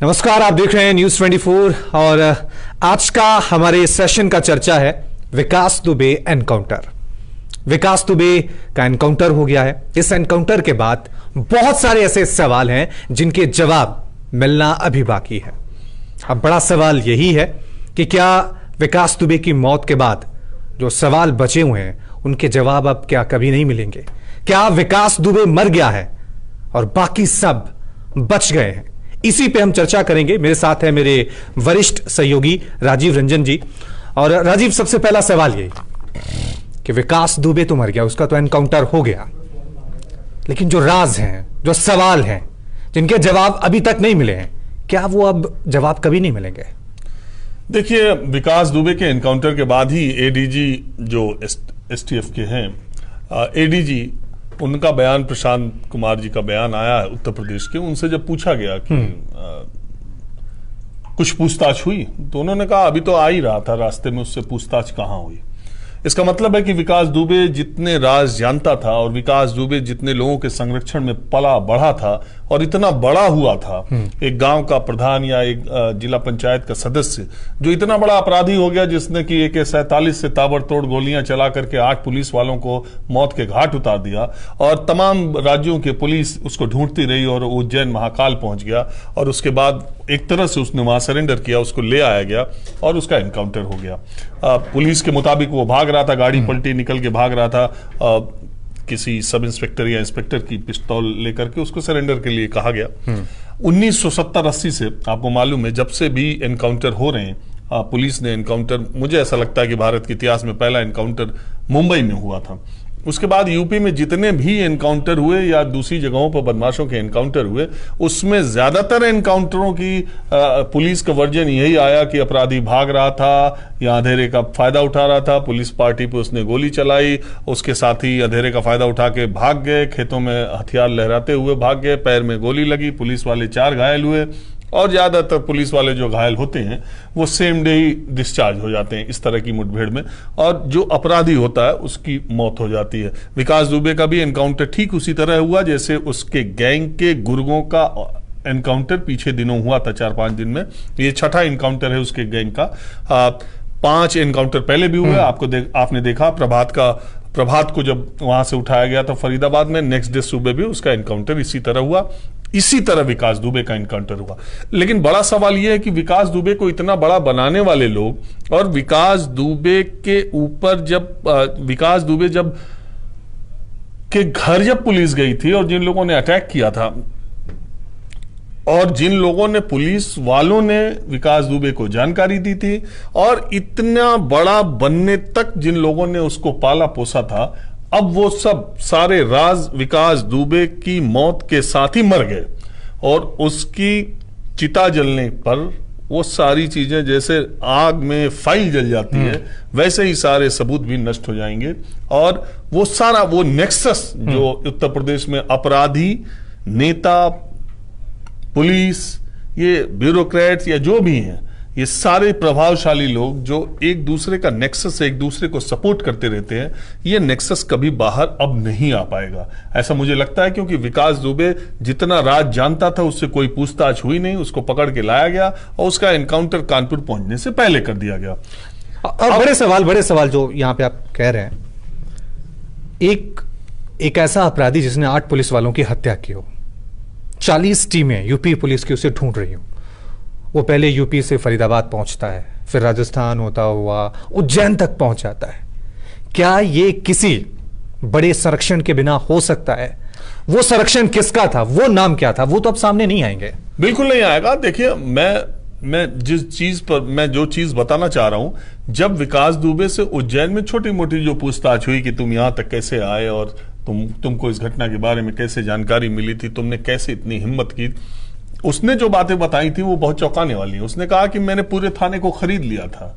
नमस्कार, आप देख रहे हैं न्यूज 24 और आज का हमारे सेशन का चर्चा है विकास दुबे एनकाउंटर। विकास दुबे का एनकाउंटर हो गया है। इस एनकाउंटर के बाद बहुत सारे ऐसे सवाल हैं जिनके जवाब मिलना अभी बाकी है। अब बड़ा सवाल यही है कि क्या विकास दुबे की मौत के बाद जो सवाल बचे हुए हैं उनके जवाब अब क्या कभी नहीं मिलेंगे? क्या विकास दुबे मर गया है और बाकी सब बच गए हैं? इसी पे हम चर्चा करेंगे। मेरे साथ है मेरे वरिष्ठ सहयोगी राजीव रंजन जी। और राजीव, सबसे पहला सवाल यही कि विकास दुबे तो मर गया, उसका तो एनकाउंटर हो गया, लेकिन जो राज हैं, जो सवाल हैं, जिनके जवाब अभी तक नहीं मिले हैं, क्या वो अब जवाब कभी नहीं मिलेंगे? देखिए, विकास दुबे के एनकाउंटर के बाद ही एडीजी जो एसटीएफ के हैं, एडीजी उनका बयान, प्रशांत कुमार जी का बयान आया है उत्तर प्रदेश के। उनसे जब पूछा गया कि कुछ पूछताछ हुई, तो उन्होंने कहा अभी तो आ ही रहा था रास्ते में, उससे पूछताछ कहां हुई। इसका मतलब है कि विकास दुबे जितने राज जानता था और विकास दुबे जितने लोगों के संरक्षण में पला बढ़ा था और इतना बड़ा हुआ था, एक गांव का प्रधान या एक जिला पंचायत का सदस्य जो इतना बड़ा अपराधी हो गया जिसने कि AK-47 से ताबड़तोड़ गोलियां चला करके 8 पुलिस वालों को मौत के घाट उतार दिया और तमाम राज्यों के पुलिस उसको ढूंढती रही और उज्जैन महाकाल पहुंच गया और उसके बाद एक तरह से उसने वहां सरेंडर किया, उसको ले आया गया और उसका एनकाउंटर हो गया। पुलिस के मुताबिक वो भाग रहा था, गाड़ी पलटी, निकल के भाग रहा था। किसी सब इंस्पेक्टर या इंस्पेक्टर की पिस्तौल लेकर के उसको सरेंडर के लिए कहा गया। 1970-80 से आपको मालूम है, जब से भी एनकाउंटर हो रहे हैं, पुलिस ने एनकाउंटर, मुझे ऐसा लगता है कि भारत के इतिहास में पहला एनकाउंटर मुंबई में हुआ था। उसके बाद यूपी में जितने भी एनकाउंटर हुए या दूसरी जगहों पर बदमाशों के एनकाउंटर हुए, उसमें ज्यादातर एनकाउंटरों की पुलिस का वर्जन यही आया कि अपराधी भाग रहा था या अंधेरे का फायदा उठा रहा था, पुलिस पार्टी पे उसने गोली चलाई, उसके साथ ही अंधेरे का फायदा उठा के भाग गए, खेतों में हथियार लहराते हुए भाग गए, पैर में गोली लगी, पुलिस वाले 4 घायल हुए और ज्यादातर पुलिस वाले जो घायल होते हैं वो सेम डे ही डिस्चार्ज हो जाते हैं इस तरह की मुठभेड़ में, और जो अपराधी होता है उसकी मौत हो जाती है। विकास दुबे का भी एनकाउंटर ठीक उसी तरह हुआ जैसे उसके गैंग के गुर्गों का एनकाउंटर पिछले दिनों हुआ था, 4-5 दिन में। ये छठा एनकाउंटर है उसके गैंग का। 5 एनकाउंटर पहले भी हुए, आपने देखा प्रभात को जब वहां से उठाया गया था फरीदाबाद में, नेक्स्ट डे सुबह भी उसका एनकाउंटर इसी तरह हुआ। इसी तरह विकास दुबे का एनकाउंटर हुआ। लेकिन बड़ा सवाल यह है कि विकास दुबे को इतना बड़ा बनाने वाले लोग और विकास दुबे के ऊपर विकास दुबे के घर जब पुलिस गई थी और जिन लोगों ने अटैक किया था और जिन लोगों ने, पुलिस वालों ने विकास दुबे को जानकारी दी थी और इतना बड़ा बनने तक जिन लोगों ने उसको पाला पोसा था, अब वो सब सारे राज विकास दुबे की मौत के साथ ही मर गए और उसकी चिता जलने पर वो सारी चीजें जैसे आग में फाइल जल जाती है वैसे ही सारे सबूत भी नष्ट हो जाएंगे और वो सारा वो नेक्सस जो उत्तर प्रदेश में अपराधी, नेता, पुलिस, ये ब्यूरोक्रेट्स या जो भी हैं, ये सारे प्रभावशाली लोग जो एक दूसरे का नेक्सस, एक दूसरे को सपोर्ट करते रहते हैं, ये नेक्सस कभी बाहर अब नहीं आ पाएगा, ऐसा मुझे लगता है। क्योंकि विकास दुबे जितना राज जानता था उससे कोई पूछताछ हुई नहीं, उसको पकड़ के लाया गया और उसका एनकाउंटर कानपुर पहुंचने से पहले कर दिया गया। और बड़े सवाल जो यहां पे आप कह रहे हैं, एक ऐसा अपराधी जिसने 8 पुलिस वालों की हत्या की हो, 40 टीमें यूपी पुलिस की उसे ढूंढ रही हो, वो पहले यूपी से फरीदाबाद पहुंचता है, फिर राजस्थान होता हुआ उज्जैन तक पहुंच जाता है। क्या ये किसी बड़े संरक्षण के बिना हो सकता है? वो संरक्षण किसका था, वो नाम क्या था, वो तो अब सामने नहीं आएंगे। बिल्कुल नहीं आएगा। देखिए, मैं जो चीज बताना चाह रहा हूं, जब विकास दुबे से उज्जैन में छोटी मोटी जो पूछताछ हुई कि तुम यहां तक कैसे आए और तुमको इस घटना के बारे में कैसे जानकारी मिली थी, तुमने कैसे इतनी हिम्मत की, उसने जो बातें बताई थी वो बहुत चौंकाने वाली है। उसने कहा कि मैंने पूरे थाने को खरीद लिया था,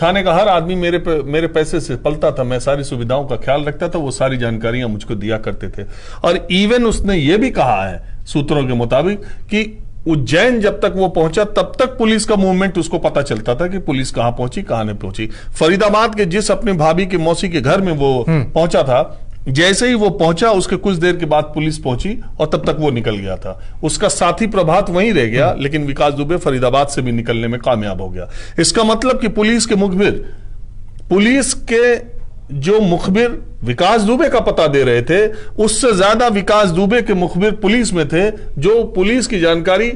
थाने का हर आदमी मेरे पैसे से पलता था, मैं सारी सुविधाओं का ख्याल रखता था, वो सारी जानकारियां मुझको दिया करते थे। और इवन उसने ये भी कहा है सूत्रों के मुताबिक कि उज्जैन जब तक वो पहुंचा तब तक पुलिस का मूवमेंट उसको पता चलता था कि पुलिस कहां पहुंची, कहां नहीं पहुंची। फरीदाबाद के जिस अपने भाभी के मौसी के घर में वो पहुंचा था, जैसे ही वो पहुंचा उसके कुछ देर के बाद पुलिस पहुंची और तब तक वो निकल गया था। उसका साथी प्रभात वहीं रह गया, लेकिन विकास दुबे फरीदाबाद से भी निकलने में कामयाब हो गया। इसका मतलब कि पुलिस के जो मुखबिर विकास दुबे का पता दे रहे थे, उससे ज्यादा विकास दुबे के मुखबिर पुलिस में थे, जो पुलिस की जानकारी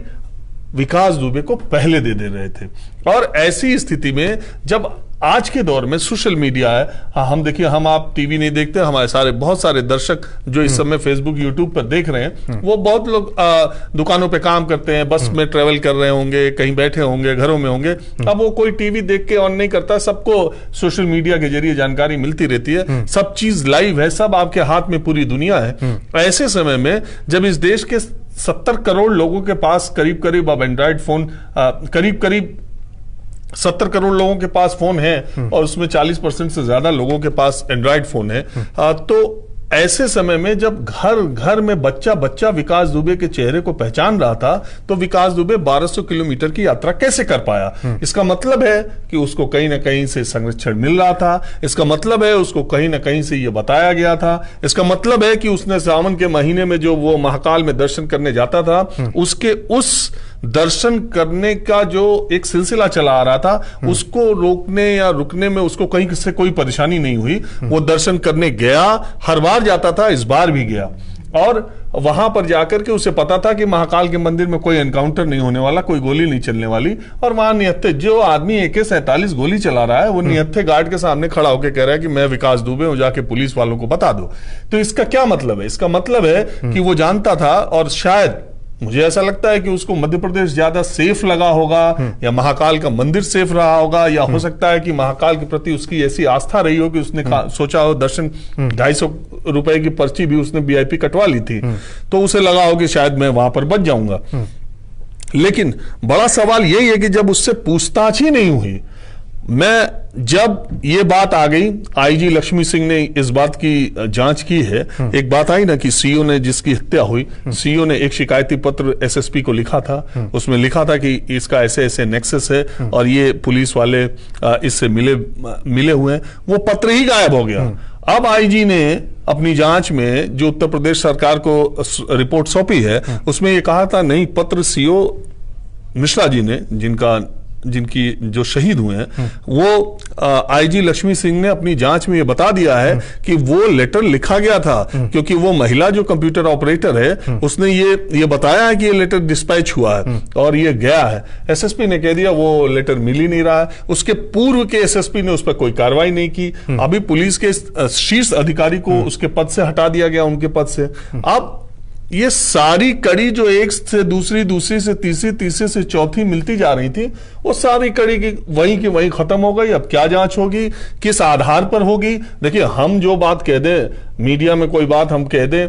विकास दुबे को पहले दे रहे थे। और ऐसी स्थिति में जब आज के दौर में सोशल मीडिया है, हाँ हम देखिए, हम आप टीवी नहीं देखते, हमारे बहुत सारे दर्शक जो इस समय फेसबुक यूट्यूब पर देख रहे हैं, वो बहुत लोग दुकानों पे काम करते हैं, बस में ट्रेवल कर रहे होंगे, कहीं बैठे होंगे, घरों में होंगे। अब वो कोई टीवी देख के ऑन नहीं करता, सबको सोशल मीडिया के जरिए जानकारी मिलती रहती है, सब चीज लाइव है, सब आपके हाथ में पूरी दुनिया है। ऐसे समय में जब इस देश के 70 करोड़ लोगों के पास करीब अब एंड्रॉइड फोन, करीब 70 करोड़ लोगों के पास फोन है और उसमें 40% से ज्यादा लोगों के पास एंड्रॉइड फोन है, तो ऐसे समय में जब घर घर में बच्चा विकास दुबे के चेहरे को पहचान रहा था, तो विकास दुबे 1200 किलोमीटर की यात्रा कैसे कर पाया? इसका मतलब है कि उसको कहीं ना कहीं से संरक्षण मिल रहा था। इसका मतलब है उसको कहीं ना कहीं से यह बताया गया था। इसका मतलब है कि उसने सावन के महीने में जो वो महाकाल में दर्शन करने जाता था, उसके उस दर्शन करने का जो एक सिलसिला चला आ रहा था, उसको रोकने या रुकने में उसको कहीं से कोई परेशानी नहीं हुई। वो दर्शन करने गया, हर बार जाता था, इस बार भी गया, और वहां पर जाकर के उसे पता था कि महाकाल के मंदिर में कोई एनकाउंटर नहीं होने वाला, कोई गोली नहीं चलने वाली। और वहां निहत्थे जो आदमी AK-47 गोली चला रहा है, वो निहत्थे गार्ड के सामने खड़ा होकर कह रहा है कि मैं विकास दुबे हूं, जाके पुलिस वालों को बता दो। तो इसका क्या मतलब है? इसका मतलब है कि वो जानता था, और शायद मुझे ऐसा लगता है कि उसको मध्य प्रदेश ज्यादा सेफ लगा होगा, या महाकाल का मंदिर सेफ रहा होगा, या हो सकता है कि महाकाल के प्रति उसकी ऐसी आस्था रही हो कि उसने सोचा हो दर्शन 250 रुपए की पर्ची भी उसने VIP कटवा ली थी, तो उसे लगा हो कि शायद मैं वहां पर बच जाऊंगा। लेकिन बड़ा सवाल यही है कि जब उससे पूछताछ ही नहीं हुई, जब ये बात आ गई, IG लक्ष्मी सिंह ने इस बात की जांच की है। एक बात आई ना कि CEO ने, जिसकी हत्या हुई, CEO ने एक शिकायती पत्र SSP को लिखा था। उसमें लिखा था कि इसका ऐसे ऐसे नेक्सस है और ये पुलिस वाले इससे मिले हुए हैं। वो पत्र ही गायब हो गया। अब IG ने अपनी जांच में जो उत्तर प्रदेश सरकार को रिपोर्ट सौंपी है, उसमें ये कहा था, नहीं, पत्र CO मिश्रा जी ने, जिनकी जो शहीद हुए हैं, वो IG लक्ष्मी सिंह ने अपनी जांच में ये बता दिया है कि वो लेटर लिखा गया था, क्योंकि वो महिला जो कंप्यूटर ऑपरेटर है, उसने ये बताया है कि ये लेटर डिस्पैच हुआ है और ये गया है। SSP ने कह दिया वो लेटर मिल ही नहीं रहा है। उसके पूर्व के SSP ने उस पर कोई कार्रवाई नहीं की। अभी पुलिस के शीर्ष अधिकारी को उसके पद से हटा दिया गया, उनके पद से। अब ये सारी कड़ी जो एक से दूसरी से तीसरी से चौथी मिलती जा रही थी, वो सारी कड़ी की वहीं खत्म हो गई। अब क्या जांच होगी, किस आधार पर होगी? देखिए, हम जो बात कह दें, मीडिया में कोई बात हम कह दें,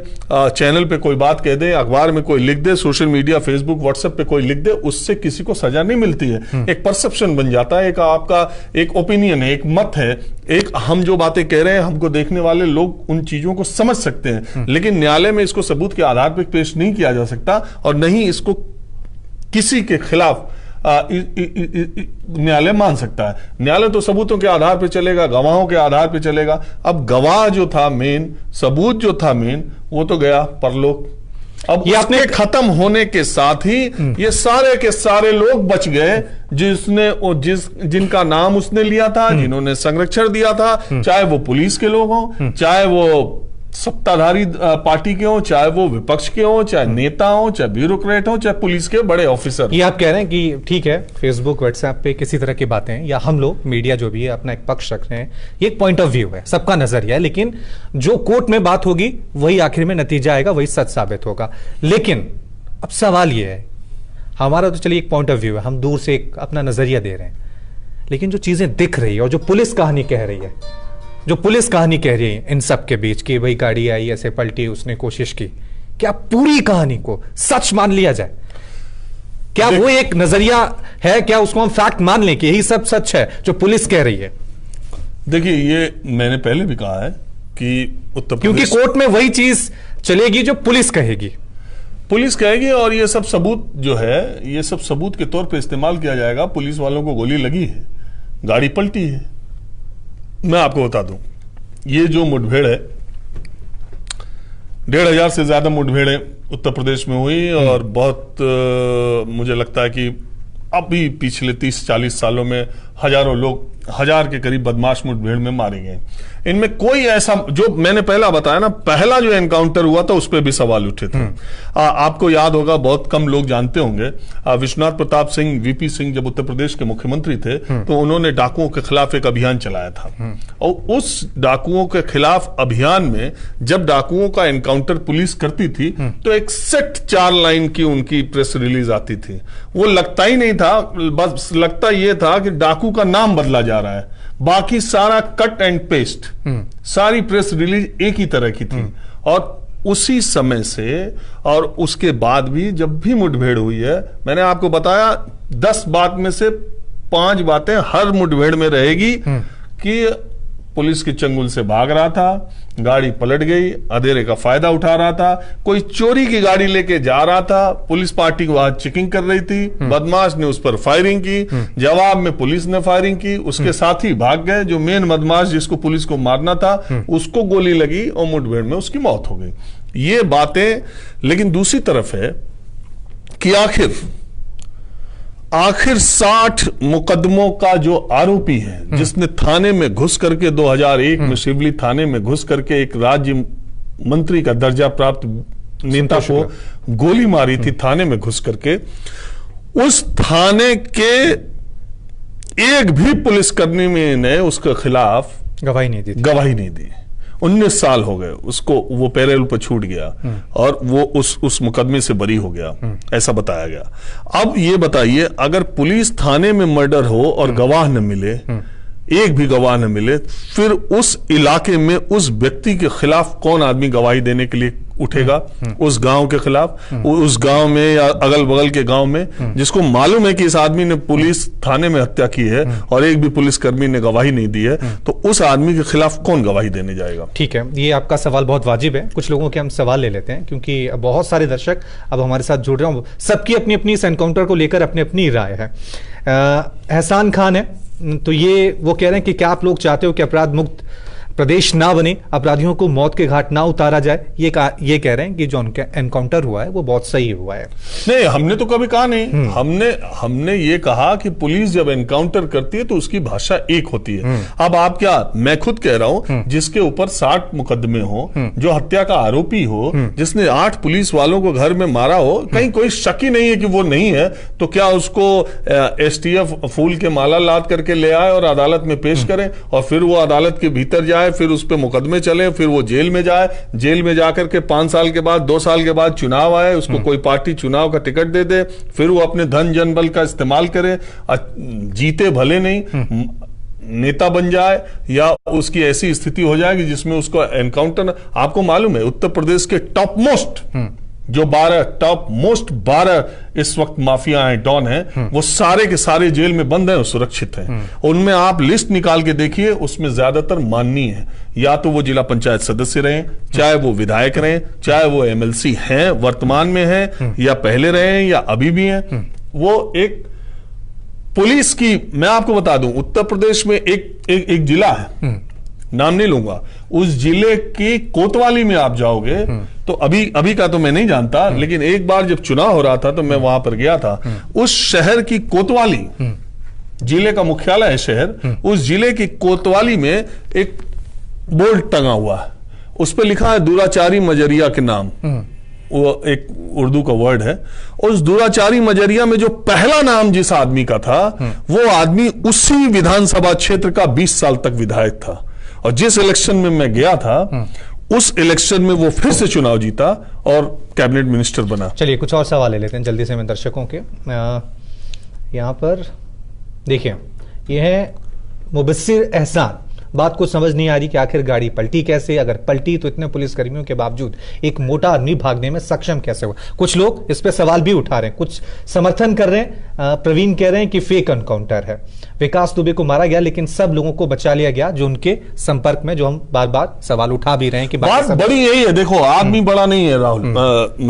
चैनल पे कोई बात कह दें, अखबार में कोई लिख दे, सोशल मीडिया फेसबुक व्हाट्सएप पे कोई लिख दे, उससे किसी को सजा नहीं मिलती है। एक परसेप्शन बन जाता है, एक आपका एक ओपिनियन है, एक मत है, एक हम जो बातें कह रहे हैं, हमको देखने वाले लोग उन चीजों को समझ सकते हैं, लेकिन न्यायालय में इसको सबूत के आधार पर पेश नहीं किया जा सकता, और नहीं इसको किसी के खिलाफ न्यायालय मान सकता है। न्यायालय तो सबूतों के आधार पर चलेगा, गवाहों के आधार पर चलेगा। अब गवाह जो था मेन, सबूत जो था मेन, वो तो गया परलोक। अब ये अपने खत्म होने के साथ ही ये सारे के सारे लोग बच गए, जिनका नाम उसने लिया था, जिन्होंने संरक्षण दिया था, चाहे वो पुलिस के लोग हों, चाहे वो सत्ताधारी पार्टी के हों, चाहे वो विपक्ष के हों, चाहे नेता हों, चाहे ब्यूरोक्रेट हों, चाहे पुलिस के बड़े ऑफिसर। ये आप कह रहे हैं कि ठीक है, फेसबुक व्हाट्सएप पे किसी तरह की बातें, या हम लोग मीडिया जो भी है अपना एक पक्ष रख रहे हैं, ये एक पॉइंट ऑफ व्यू है, सबका नजरिया है, लेकिन जो कोर्ट में बात होगी वही आखिर में नतीजा आएगा, वही सच साबित होगा। लेकिन अब सवाल ये है, हमारा तो चलिए एक पॉइंट ऑफ व्यू है, हम दूर से एक अपना नजरिया दे रहे हैं, लेकिन जो चीजें दिख रही है और जो पुलिस कहानी कह रही है, इन सब के बीच कि भाई गाड़ी आई ऐसे पलटी, उसने कोशिश की, क्या पूरी कहानी को सच मान लिया जाए? क्या वो एक नजरिया है? क्या उसको हम फैक्ट मान लें कि यही सब सच है जो पुलिस कह रही है? देखिए, ये मैंने पहले भी कहा है कि उत्तर प्रदेश, क्योंकि कोर्ट में वही चीज चलेगी जो पुलिस कहेगी, और ये सब सबूत जो है, ये सब सबूत के तौर पे इस्तेमाल किया जाएगा। पुलिस वालों को गोली लगी है, गाड़ी पलटी है। मैं आपको बता दूं, ये जो मुठभेड़ है, 1,500 से ज्यादा मुठभेड़ें उत्तर प्रदेश में हुई और बहुत मुझे लगता है कि अभी पिछले 30-40 सालों में हजारों लोग, 1000 के करीब बदमाश मुठभेड़ में मारे गए। इनमें कोई ऐसा, जो मैंने पहला बताया ना, पहला जो एनकाउंटर हुआ था उस पर भी सवाल उठे थे। आपको याद होगा, बहुत कम लोग जानते होंगे, विश्वनाथ प्रताप सिंह, वीपी सिंह जब उत्तर प्रदेश के मुख्यमंत्री थे तो उन्होंने डाकुओं के खिलाफ एक अभियान चलाया था। और उस डाकुओं के खिलाफ अभियान में जब डाकुओं का एनकाउंटर पुलिस करती थी तो एक सेट 4 लाइन की उनकी प्रेस रिलीज आती थी। वो लगता ही नहीं था, बस लगता ये था कि डाकू का नाम बदला जा रहा है, बाकी सारा कट एंड पेस्ट, सारी प्रेस रिलीज एक ही तरह की थी। और उसी समय से और उसके बाद भी जब भी मुठभेड़ हुई है, मैंने आपको बताया 10 बात में से 5 बातें हर मुठभेड़ में रहेगी कि पुलिस के चंगुल से भाग रहा था, गाड़ी पलट गई, अंधेरे का फायदा उठा रहा था, कोई चोरी की गाड़ी लेके जा रहा था, पुलिस पार्टी को वहां चेकिंग कर रही थी, बदमाश ने उस पर फायरिंग की, जवाब में पुलिस ने फायरिंग की, उसके साथी भाग गए, जो मेन बदमाश जिसको पुलिस को मारना था उसको गोली लगी और मुठभेड़ में उसकी मौत हो गई। ये बातें, लेकिन दूसरी तरफ है कि आखिर 60 मुकदमों का जो आरोपी है, जिसने थाने में घुस करके 2001 में शिवली थाने में घुस करके एक राज्य मंत्री का दर्जा प्राप्त नेता को गोली मारी थी थाने में घुस करके, उस थाने के एक भी पुलिसकर्मी ने उसके खिलाफ गवाही नहीं दी। 19 साल हो गए उसको, वो पैरेल पर छूट गया और वो उस मुकदमे से बरी हो गया, ऐसा बताया गया। अब ये बताइए, अगर पुलिस थाने में मर्डर हो और गवाह न मिले, एक भी गवाह न मिले, फिर उस इलाके में उस व्यक्ति के खिलाफ कौन आदमी गवाही देने के लिए उठेगा? उस गांव के खिलाफ, उस गांव में या अगल बगल के गांव में जिसको मालूम है कि इस आदमी ने पुलिस थाने में हत्या की है और एक भी पुलिसकर्मी ने गवाही नहीं दी है, तो उस आदमी के खिलाफ कौन गवाही देने जाएगा? ठीक है, ये आपका सवाल बहुत वाजिब है। कुछ लोगों के हम सवाल ले लेते हैं, क्योंकि बहुत सारे दर्शक अब हमारे साथ जुड़ रहे हैं, सबकी अपनी अपनी इस एनकाउंटर को लेकर अपनी अपनी राय है। एहसान खान है, तो ये वो कह रहे हैं कि क्या आप लोग चाहते हो कि अपराध मुक्त प्रदेश ना बने, अपराधियों को मौत के घाट ना उतारा जाए? ये कह रहे हैं कि जो उनका एनकाउंटर हुआ है वो बहुत सही हुआ है। नहीं, हमने तो कभी कहा नहीं। हमने ये कहा कि पुलिस जब एनकाउंटर करती है तो उसकी भाषा एक होती है। अब आप क्या, मैं खुद कह रहा हूं, जिसके ऊपर 60 मुकदमे हो, जो हत्या का आरोपी हो, जिसने 8 पुलिस वालों को घर में मारा हो, कहीं कोई शक ही नहीं है कि वो नहीं है, तो क्या उसको STF फूल के माला लाद करके ले आए और अदालत में पेश करें और फिर वो अदालत के भीतर जाए, फिर उस पे मुकदमे चले, फिर वो जेल में जाए, जेल में जाकर के 5 साल के बाद, 2 साल के बाद चुनाव आए, उसको कोई पार्टी चुनाव का टिकट दे दे, फिर वो अपने धन जनबल का इस्तेमाल करे, जीते भले नहीं, नेता बन जाए या उसकी ऐसी स्थिति हो जाएगी जिसमें उसको एनकाउंटर। आपको मालूम है उत्तर प्रदेश के टॉप मोस्ट 12 इस वक्त माफिया हैं, डॉन हैं, वो सारे के सारे जेल में बंद हैं और सुरक्षित हैं। उनमें आप लिस्ट निकाल के देखिए, उसमें ज्यादातर माननीय है, या तो वो जिला पंचायत सदस्य रहे, चाहे वो विधायक रहे, चाहे वो MLC हैं, वर्तमान में हैं या पहले रहे हैं या अभी भी हैं। वो एक पुलिस की, मैं आपको बता दूं, उत्तर प्रदेश में एक जिला है, नाम नहीं लूंगा, उस जिले की कोतवाली में आप जाओगे तो अभी का तो मैं नहीं जानता, लेकिन एक बार जब चुनाव हो रहा था तो मैं वहां पर गया था। उस शहर की कोतवाली, जिले का मुख्यालय है शहर, उस जिले की कोतवाली में एक बोर्ड टंगा हुआ है, उस पर लिखा है दुराचारी मजरिया के नाम, वो एक उर्दू का वर्ड है। उस दुराचारी मजरिया में जो पहला नाम जिस आदमी का था, वो आदमी उसी विधानसभा क्षेत्र का 20 साल तक विधायक था, और जिस इलेक्शन में मैं गया था उस इलेक्शन में वो फिर से चुनाव जीता और कैबिनेट मिनिस्टर बना। चलिए कुछ और सवाल ले लेते हैं जल्दी से मैं दर्शकों के। यहां पर देखिए, ये है मुबस्सिर एहसान, बात को समझ नहीं आ रही कि आखिर गाड़ी पलटी कैसे, अगर पलटी तो इतने पुलिसकर्मियों के बावजूद एक मोटा आदमी भागने में सक्षम कैसे हुआ? कुछ लोग इस पे सवाल भी उठा रहे हैं, कुछ समर्थन कर रहे हैं। प्रवीण कह रहे हैं कि फेक एनकाउंटर है, विकास दुबे को मारा गया लेकिन सब लोगों को बचा लिया गया जो उनके संपर्क में, जो हम बार बार सवाल उठा भी रहे हैं कि बात बड़ी यही है। देखो, आदमी बड़ा नहीं है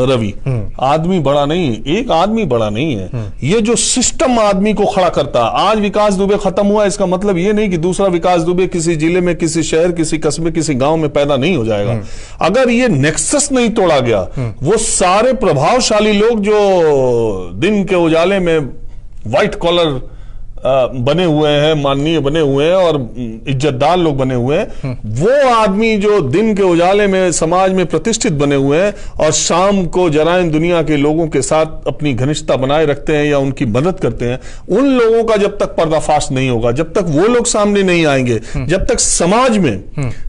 रवि, आदमी बड़ा नहीं है, एक आदमी बड़ा नहीं है, ये जो सिस्टम आदमी को खड़ा करता है। आज विकास दुबे खत्म हुआ, इसका मतलब ये नहीं कि दूसरा विकास दुबे किसी किसी जिले में, किसी शहर, किसी कस्बे, किसी गांव में पैदा नहीं हो जाएगा। अगर ये नेक्सस नहीं तोड़ा गया, वो सारे प्रभावशाली लोग जो दिन के उजाले में व्हाइट कॉलर बने हुए हैं, माननीय बने हुए हैं और इज्जतदार लोग बने हुए हैं, वो आदमी जो दिन के उजाले में समाज में प्रतिष्ठित बने हुए हैं और शाम को जराइम दुनिया के लोगों के साथ अपनी घनिष्ठता बनाए रखते हैं या उनकी मदद करते हैं, उन लोगों का जब तक पर्दाफाश नहीं होगा, जब तक वो लोग सामने नहीं आएंगे, जब तक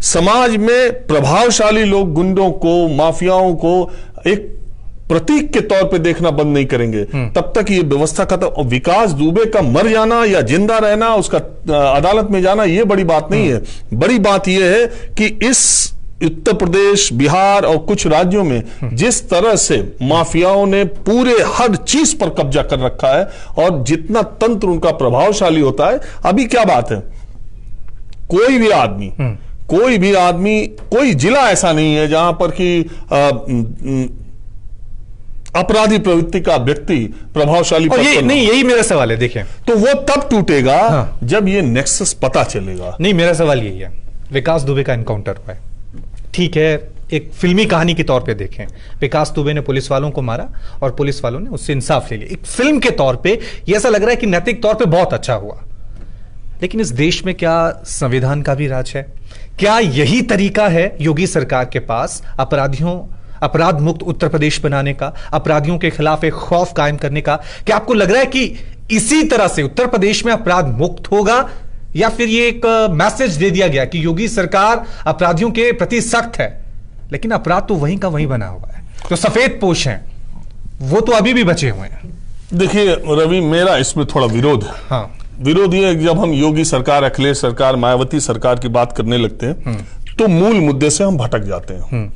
समाज में प्रभावशाली लोग गुंडों को, माफियाओं को एक प्रतीक के तौर पे देखना बंद नहीं करेंगे, तब तक ये व्यवस्था खत्म। और विकास दुबे का मर जाना या जिंदा रहना, उसका अदालत में जाना, ये बड़ी बात नहीं है। बड़ी बात यह है कि इस उत्तर प्रदेश, बिहार और कुछ राज्यों में जिस तरह से माफियाओं ने पूरे हर चीज पर कब्जा कर रखा है और जितना तंत्र उनका प्रभावशाली होता है, अभी क्या बात है, कोई भी आदमी, कोई जिला ऐसा नहीं है जहां पर कि अपराधी प्रवृत्ति का व्यक्ति प्रभावशाली और ये नहीं, यही मेरा सवाल है। देखें, तो वो तब टूटेगा जब ये नेक्सस पता चलेगा। नहीं, मेरा सवाल यही है, विकास दुबे का एनकाउंटर हुआ है, ठीक है, एक फिल्मी कहानी के तौर पे देखें, विकास दुबे ने पुलिस वालों को मारा और पुलिस वालों ने उससे इंसाफ ले लिया। एक फिल्म के तौर पे ये ऐसा लग रहा है कि नैतिक तौर पे बहुत अच्छा हुआ, लेकिन इस देश में क्या संविधान का भी राज है? क्या यही तरीका है योगी सरकार के पास अपराध मुक्त उत्तर प्रदेश बनाने का, अपराधियों के खिलाफ एक खौफ कायम करने का? क्या आपको लग रहा है कि इसी तरह से उत्तर प्रदेश में अपराध मुक्त होगा, या फिर ये एक मैसेज दे दिया गया कि योगी सरकार अपराधियों के प्रति सख्त है, लेकिन अपराध तो वहीं का वहीं बना हुआ है, तो सफेद पोश हैं वो तो अभी भी बचे हुए हैं? देखिए रवि, मेरा इसमें थोड़ा विरोध है। हाँ, विरोध ये है कि जब हम योगी सरकार, अखिलेश सरकार, मायावती सरकार की बात करने लगते हैं तो मूल मुद्दे से हम भटक जाते हैं।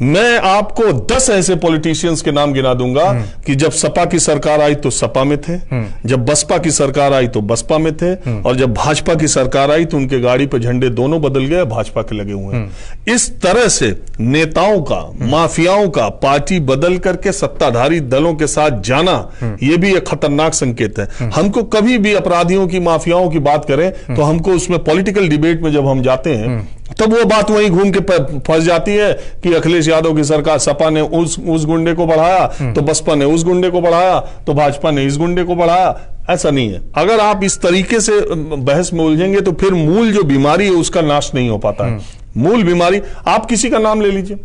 मैं आपको 10 ऐसे पॉलिटिशियंस के नाम गिना दूंगा कि जब सपा की सरकार आई तो सपा में थे, जब बसपा की सरकार आई तो बसपा में थे, और जब भाजपा की सरकार आई तो उनके गाड़ी पर झंडे दोनों बदल गए, भाजपा के लगे हुए हैं। इस तरह से नेताओं का, माफियाओं का पार्टी बदल करके सत्ताधारी दलों के साथ जाना, यह भी एक खतरनाक संकेत है। हमको कभी भी अपराधियों की, माफियाओं की बात करें तो हमको उसमें पॉलिटिकल डिबेट में जब हम जाते हैं तब वो बात वहीं घूम के फंस जाती है कि अखिलेश यादव की सरकार, सपा ने उस गुंडे को बढ़ाया तो बसपा ने उस गुंडे को बढ़ाया तो भाजपा ने इस गुंडे को बढ़ाया। ऐसा नहीं है। अगर आप इस तरीके से बहस में उलझेंगे तो फिर मूल जो बीमारी है उसका नाश नहीं हो पाता है। मूल बीमारी, आप किसी का नाम ले लीजिए,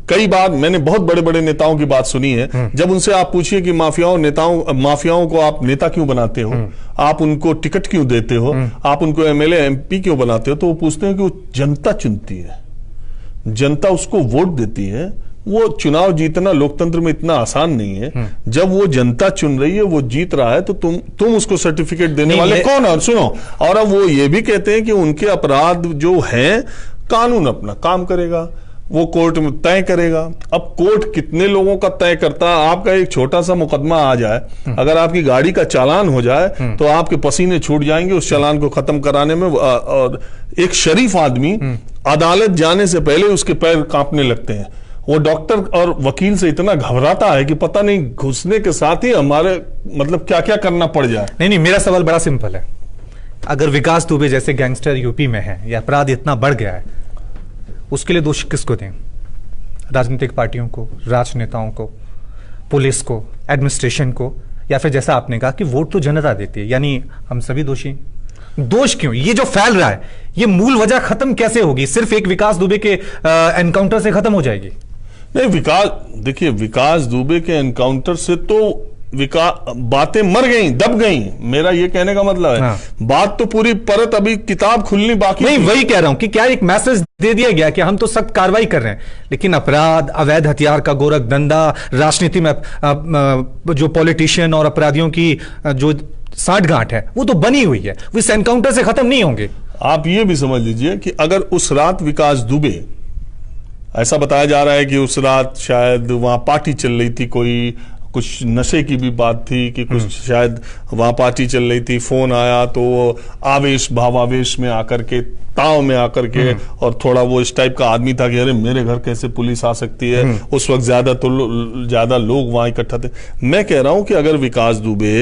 कई बार मैंने बहुत बड़े बड़े नेताओं की बात सुनी है, जब उनसे आप पूछिए कि माफियाओं को आप नेता क्यों बनाते हो, आप उनको टिकट क्यों देते हो, आप उनको एमएलए एमपी क्यों बनाते हो, तो वो पूछते हैं कि वो जनता चुनती है, जनता उसको वोट देती है। वो चुनाव जीतना लोकतंत्र में इतना आसान नहीं है। जब वो जनता चुन रही है, वो जीत रहा है, तो तुम उसको सर्टिफिकेट देने वाले कौन है? सुनो, और अब वो ये भी कहते हैं कि उनके अपराध जो हैं कानून अपना काम करेगा, वो कोर्ट में तय करेगा। अब कोर्ट कितने लोगों का तय करता है? आपका एक छोटा सा मुकदमा आ जाए, अगर आपकी गाड़ी का चालान हो जाए तो आपके पसीने छूट जाएंगे उस चालान को खत्म कराने में। और एक शरीफ आदमी अदालत जाने से पहले उसके पैर कांपने लगते हैं। वो डॉक्टर और वकील से इतना घबराता है कि पता नहीं घुसने के साथ ही हमारे मतलब क्या क्या करना पड़ जाए। नहीं, मेरा सवाल बड़ा सिंपल है। अगर विकास दुबे जैसे गैंगस्टर यूपी में है, या अपराध इतना बढ़ गया है, उसके लिए दोष किसको दें? राजनीतिक पार्टियों को, राजनेताओं को, पुलिस को, एडमिनिस्ट्रेशन को, या फिर जैसा आपने कहा कि वोट तो जनता देती है, यानी हम सभी दोषी? दोष क्यों? ये जो फैल रहा है, ये मूल वजह खत्म कैसे होगी? सिर्फ एक विकास दुबे के एनकाउंटर से खत्म हो जाएगी? नहीं, देखिए, विकास दुबे के एनकाउंटर से तो बातें मर गई, दब गई। मेरा ये कहने का मतलब है, हाँ। बात तो पूरी परत, अभी किताब खुलनी बाकी नहीं। वही कह रहा हूं कि क्या एक मैसेज दे दिया गया कि हम तो सख्त कार्रवाई कर रहे हैं, लेकिन अपराध, अवैध हथियार का गोरख धंधा, राजनीति में जो पॉलिटिशियन और अपराधियों की जो साठगांठ है वो तो बनी हुई है, वो इस एनकाउंटर से खत्म नहीं होंगे। आप ये भी समझ लीजिए कि अगर उस रात विकास दुबे, ऐसा बताया जा रहा है कि उस रात शायद वहां पार्टी चल रही थी, कोई कुछ नशे की भी बात थी कि कुछ शायद वहां पार्टी चल रही थी, फोन आया तो भावावेश में आकर के ताव में आकर के, और थोड़ा वो इस टाइप का आदमी था कि अरे मेरे घर कैसे पुलिस आ सकती है। उस वक्त ज्यादा लोग वहां इकट्ठा थे। मैं कह रहा हूं कि अगर विकास दुबे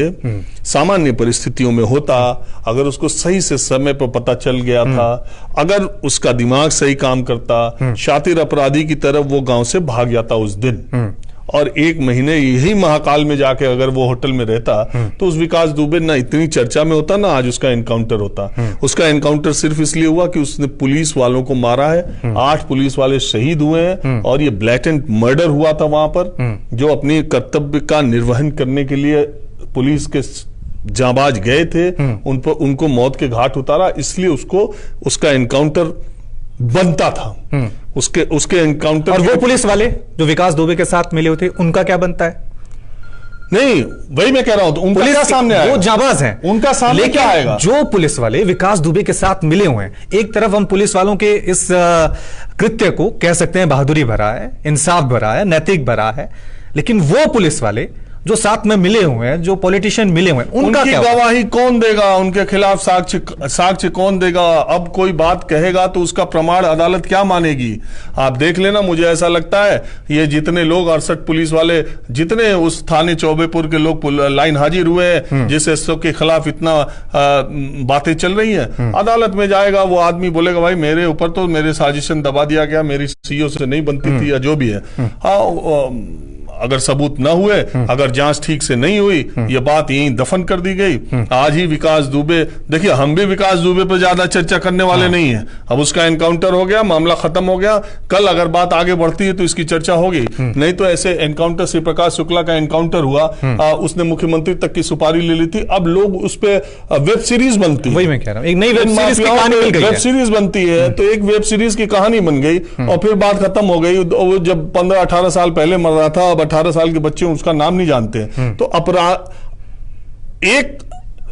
सामान्य परिस्थितियों में होता, अगर उसको सही से समय पर पता चल गया था, अगर उसका दिमाग सही काम करता, शातिर अपराधी की तरफ वो गांव से भाग जाता उस दिन, और 1 महीने यही महाकाल में जाके अगर वो होटल में रहता, तो उस विकास दुबे ना इतनी चर्चा में होता, ना आज उसका एनकाउंटर होता। उसका एनकाउंटर सिर्फ इसलिए हुआ कि उसने पुलिस वालों को मारा है, 8 पुलिस वाले शहीद हुए हैं, और ये ब्लैटेंट मर्डर हुआ था वहां पर। जो अपनी कर्तव्य का निर्वहन करने के लिए पुलिस के जांबाज गए थे, उनको मौत के घाट उतारा, इसलिए उसका एनकाउंटर बनता था। उसके एनकाउंटर। और वो पुलिस वाले जो विकास दुबे के साथ मिले हुए थे, उनका क्या बनता है? नहीं, वही मैं कह रहा हूं, तो उनका क्या सामने आएगा? वो जाबाज हैं, उनका सामने क्या आएगा? जो पुलिस वाले विकास दुबे के साथ मिले हुए हैं, एक तरफ हम पुलिस वालों के इस कृत्य को कह सकते हैं बहादुरी भरा है, इंसाफ भरा है, नैतिक भरा है, लेकिन वो पुलिस वाले जो साथ में मिले हुए हैं, जो पॉलिटिशियन मिले हुए हैं, उनका क्या गवाही कौन देगा? उनके खिलाफ साक्ष्य कौन देगा? अब कोई बात कहेगा तो उसका प्रमाण अदालत क्या मानेगी? आप देख लेना, मुझे ऐसा लगता है ये जितने लोग 68 पुलिस वाले, जितने उस थाने चौबेपुर के लोग लाइन हाजिर हुए हैं, जिस एसओ के खिलाफ इतना बातें चल रही हैं, अदालत में जाएगा वो आदमी बोलेगा भाई मेरे ऊपर तो मेरे साजिशन दबा दिया गया, मेरी सीओ से नहीं बनती थी, या जो भी है। अगर सबूत न हुए, अगर जांच ठीक से नहीं हुई, ये बात यहीं दफन कर दी गई। आज ही विकास दुबे, देखिए हम भी विकास दुबे पर ज्यादा चर्चा करने वाले नहीं है। अब उसका एनकाउंटर हो गया, मामला खत्म हो गया, कल अगर बात आगे बढ़ती है तो इसकी चर्चा होगी। नहीं तो ऐसे एनकाउंटर से प्रकाश शुक्ला का एनकाउंटर हुआ, उसने मुख्यमंत्री तक की सुपारी ले ली थी, अब लोग उस पर वेब सीरीज बनती है। वही मैं कह रहा हूं, एक नई वेब सीरीज की कहानी मिल गई, वेब सीरीज बनती है, तो एक वेब सीरीज की कहानी बन गई, और फिर बात खत्म हो गई। जब 15-18 साल पहले मर रहा था, अब 18 साल के बच्चे उसका नाम नहीं जानते, तो एक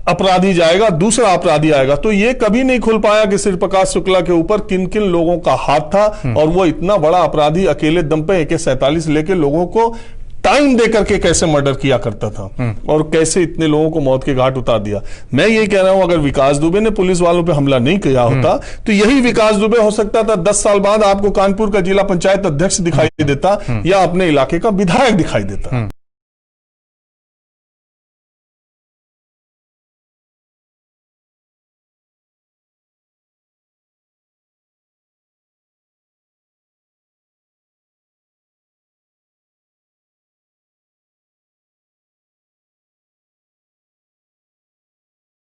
अपराधी जाएगा, दूसरा अपराधी आएगा, तो ये कभी नहीं खुल पाया कि सिर्फ प्रकाश शुक्ला के ऊपर किन किन लोगों का हाथ था, और वो इतना बड़ा अपराधी अकेले दम पे AK-47 लेके लोगों को टाइम देकर के कैसे मर्डर किया करता था, और कैसे इतने लोगों को मौत के घाट उतार दिया। मैं यही कह रहा हूं, अगर विकास दुबे ने पुलिस वालों पे हमला नहीं किया होता, तो यही विकास दुबे हो सकता था 10 साल बाद आपको कानपुर का जिला पंचायत अध्यक्ष दिखाई देता, या अपने इलाके का विधायक दिखाई देता।